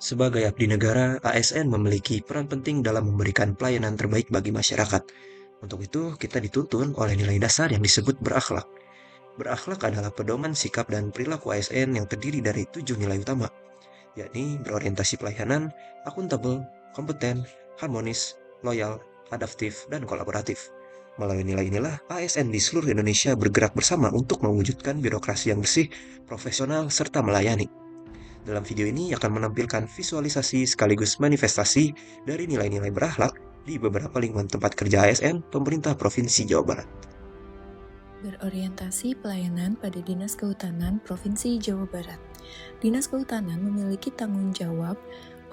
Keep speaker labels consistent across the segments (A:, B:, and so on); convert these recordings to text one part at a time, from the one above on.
A: Sebagai abdi negara, ASN memiliki peran penting dalam memberikan pelayanan terbaik bagi masyarakat. Untuk itu, kita dituntun oleh nilai dasar yang disebut berakhlak. Berakhlak adalah pedoman sikap dan perilaku ASN yang terdiri dari 7 nilai utama, yakni berorientasi pelayanan, akuntabel, kompeten, harmonis, loyal, adaptif, dan kolaboratif. Melalui nilai inilah, ASN di seluruh Indonesia bergerak bersama untuk mewujudkan birokrasi yang bersih, profesional, serta melayani. Dalam video ini akan menampilkan visualisasi sekaligus manifestasi dari nilai-nilai berakhlak di beberapa lingkungan tempat kerja ASN pemerintah Provinsi Jawa Barat.
B: Berorientasi pelayanan pada Dinas Kehutanan Provinsi Jawa Barat. Dinas Kehutanan memiliki tanggung jawab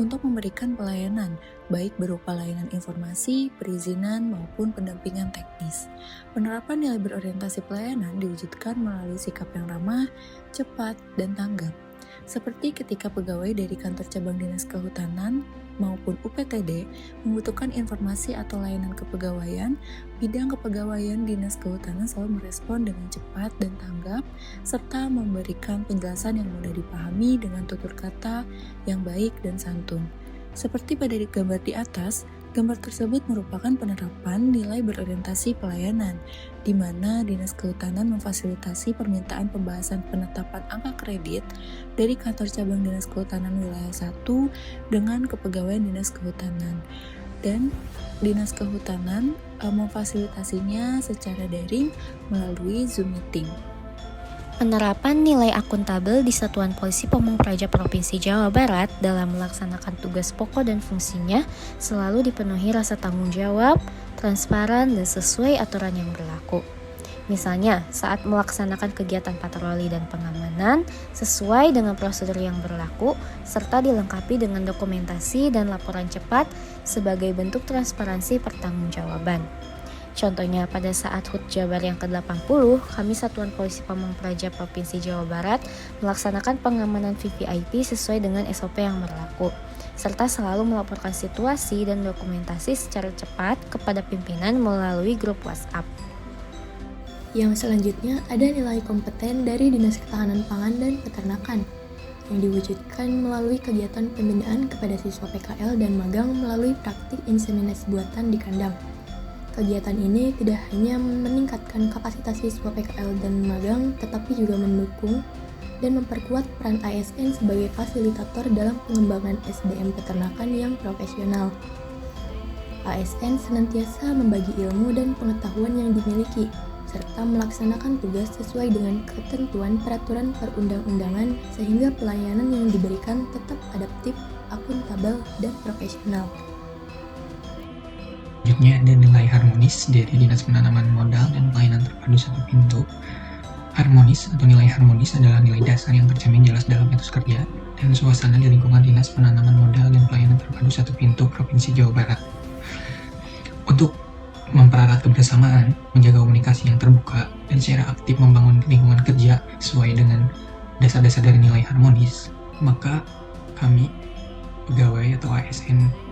B: untuk memberikan pelayanan, baik berupa layanan informasi, perizinan, maupun pendampingan teknis. Penerapan nilai berorientasi pelayanan diwujudkan melalui sikap yang ramah, cepat, dan tanggap. Seperti ketika pegawai dari kantor cabang Dinas Kehutanan maupun UPTD membutuhkan informasi atau layanan kepegawaian, bidang kepegawaian Dinas Kehutanan selalu merespon dengan cepat dan tanggap, serta memberikan penjelasan yang mudah dipahami dengan tutur kata yang baik dan santun. Seperti pada gambar di atas, gambar tersebut merupakan penerapan nilai berorientasi pelayanan, di mana Dinas Kehutanan memfasilitasi permintaan pembahasan penetapan angka kredit dari kantor cabang Dinas Kehutanan wilayah 1 dengan kepegawaian Dinas Kehutanan. Dan Dinas Kehutanan memfasilitasinya secara daring melalui Zoom Meeting.
C: Penerapan nilai akuntabel di Satuan Polisi Pamung Praja Provinsi Jawa Barat dalam melaksanakan tugas pokok dan fungsinya selalu dipenuhi rasa tanggung jawab, transparan, dan sesuai aturan yang berlaku. Misalnya, saat melaksanakan kegiatan patroli dan pengamanan sesuai dengan prosedur yang berlaku, serta dilengkapi dengan dokumentasi dan laporan cepat sebagai bentuk transparansi pertanggungjawaban. Contohnya pada saat HUT Jabar yang ke-80, kami Satuan Polisi Pamung Praja Provinsi Jawa Barat melaksanakan pengamanan VVIP sesuai dengan SOP yang berlaku, serta selalu melaporkan situasi dan dokumentasi secara cepat kepada pimpinan melalui grup WhatsApp.
D: Yang selanjutnya ada nilai kompeten dari Dinas Ketahanan Pangan dan Peternakan yang diwujudkan melalui kegiatan pembinaan kepada siswa PKL dan magang melalui praktik inseminasi buatan di kandang. Kegiatan ini tidak hanya meningkatkan kapasitas siswa PKL dan magang, tetapi juga mendukung dan memperkuat peran ASN sebagai fasilitator dalam pengembangan SDM peternakan yang profesional. ASN senantiasa membagi ilmu dan pengetahuan yang dimiliki, serta melaksanakan tugas sesuai dengan ketentuan peraturan perundang-undangan sehingga pelayanan yang diberikan tetap adaptif, akuntabel, dan profesional.
E: Selanjutnya ada nilai harmonis dari Dinas Penanaman Modal dan Pelayanan Terpadu Satu Pintu. Harmonis atau nilai harmonis adalah nilai dasar yang tercermin jelas dalam etos kerja dan suasana di lingkungan Dinas Penanaman Modal dan Pelayanan Terpadu Satu Pintu Provinsi Jawa Barat. Untuk mempererat kebersamaan, menjaga komunikasi yang terbuka, dan secara aktif membangun lingkungan kerja sesuai dengan dasar-dasar dari nilai harmonis, maka kami, pegawai atau ASN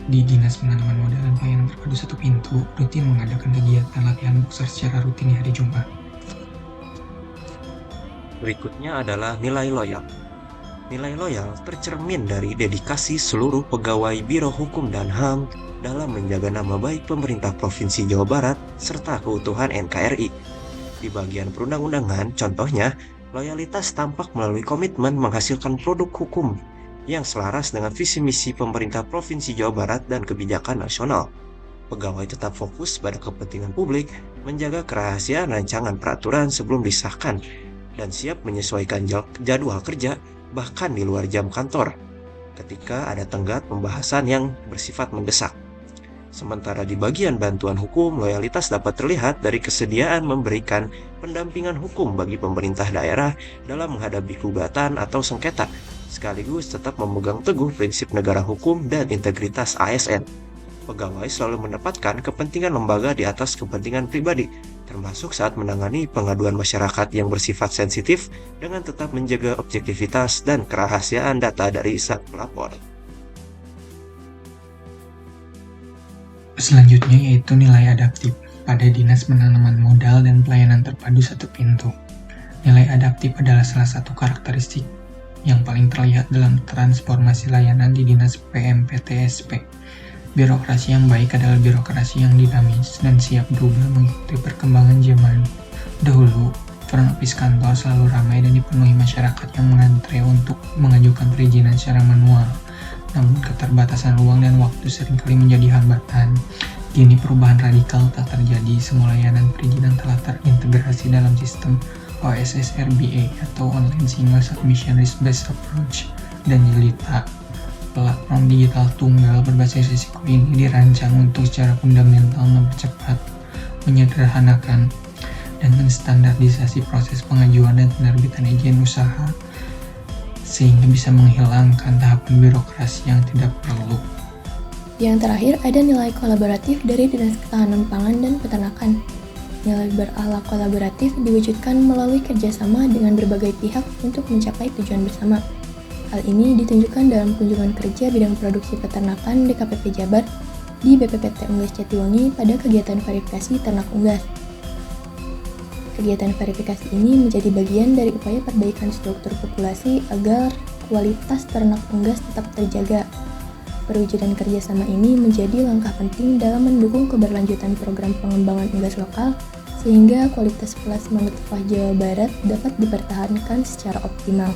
E: di Dinas Penanaman Modal dan Pelayanan Terpadu Satu Pintu rutin mengadakan kegiatan latihan boxer secara rutin di hari Jumat.
A: Berikutnya adalah nilai loyal. Nilai loyal tercermin dari dedikasi seluruh pegawai Biro Hukum dan HAM dalam menjaga nama baik pemerintah Provinsi Jawa Barat serta keutuhan NKRI. Di bagian perundang-undangan, contohnya, loyalitas tampak melalui komitmen menghasilkan produk hukum yang selaras dengan visi misi pemerintah Provinsi Jawa Barat dan kebijakan nasional. Pegawai tetap fokus pada kepentingan publik, menjaga kerahasiaan rancangan peraturan sebelum disahkan, dan siap menyesuaikan jadwal kerja bahkan di luar jam kantor ketika ada tenggat pembahasan yang bersifat mendesak. Sementara di bagian bantuan hukum, loyalitas dapat terlihat dari kesediaan memberikan pendampingan hukum bagi pemerintah daerah dalam menghadapi gugatan atau sengketa, sekaligus tetap memegang teguh prinsip negara hukum dan integritas ASN. Pegawai selalu menempatkan kepentingan lembaga di atas kepentingan pribadi, termasuk saat menangani pengaduan masyarakat yang bersifat sensitif dengan tetap menjaga objektivitas dan kerahasiaan data dari sang pelapor.
E: Selanjutnya yaitu nilai adaptif pada Dinas Penanaman Modal dan Pelayanan Terpadu Satu Pintu. Nilai adaptif adalah salah satu karakteristik yang paling terlihat dalam transformasi layanan di Dinas PMPTSP. Birokrasi yang baik adalah birokrasi yang dinamis dan siap berubah mengikuti perkembangan zaman. Dahulu, front office kantor selalu ramai dan dipenuhi masyarakat yang mengantre untuk mengajukan perizinan secara manual. Namun keterbatasan ruang dan waktu seringkali menjadi hambatan. Kini perubahan radikal tak terjadi, semua layanan perizinan telah terintegrasi dalam sistem OSS RBA atau Online Single Submission Risk Based Approach dan JILITA. Platform digital tunggal berbasis risiko ini dirancang untuk secara fundamental mempercepat, menyederhanakan, dan menstandardisasi proses pengajuan dan penerbitan izin usaha sehingga bisa menghilangkan tahapan birokrasi yang tidak perlu.
D: Yang terakhir ada nilai kolaboratif dari Dinas Ketahanan Pangan dan Peternakan. Nilai berakhlak kolaboratif diwujudkan melalui kerjasama dengan berbagai pihak untuk mencapai tujuan bersama. Hal ini ditunjukkan dalam kunjungan kerja bidang produksi peternakan DKPP Jabar di BPPT Unggas Jatiwangi pada kegiatan verifikasi ternak unggas. Kegiatan verifikasi ini menjadi bagian dari upaya perbaikan struktur populasi agar kualitas ternak unggas tetap terjaga. Perwujudan kerjasama ini menjadi langkah penting dalam mendukung keberlanjutan program pengembangan unggas lokal sehingga kualitas plasma nutfah Jawa Barat dapat dipertahankan secara optimal.